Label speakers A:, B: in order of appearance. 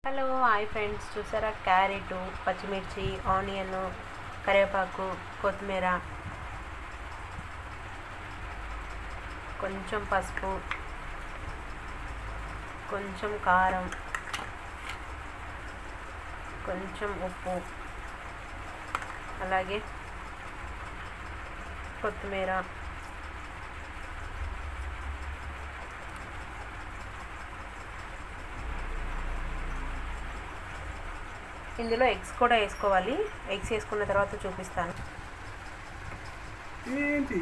A: Hello hi friends, చూసారా? Carrot, పచ్చిమిర్చి, onion, కరివేపాకు, కొత్తిమీర, కొంచెం పసుపు, కొంచెం కారం, కొంచెం ఉప్పు, అలాగే కొత్తిమీర, ఇందులో ఎగ్స్ కూడా వేసుకోవాలి. ఎగ్స్ వేసుకున్న తర్వాత చూపిస్తాను.
B: ఏంటి